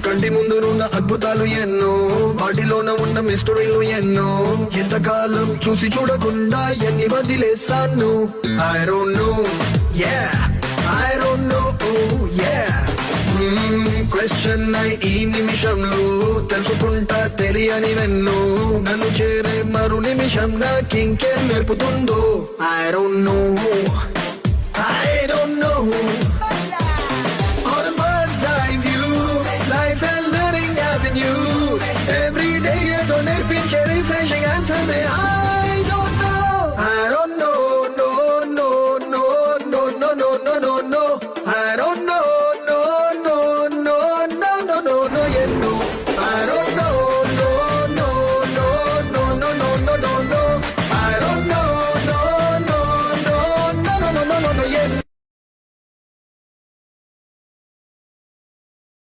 కంటి ముందునున్న అద్భుతాలు ఎన్నో, వాటిలోన ఉన్న మిస్టరీలు ఎన్నో, ఎంతకాలం చూసి చూడకుండా ఎన్ని వదిలేసాను. I don't know, yeah, I don't know, yeah. Question ఈ నిమిషంలో తెలుసుకుంటా తెలియని వెన్నో, నన్ను చేరే మరు నిమిషం నాకింకేం నేర్పుతుందో. I don't know, I don't know.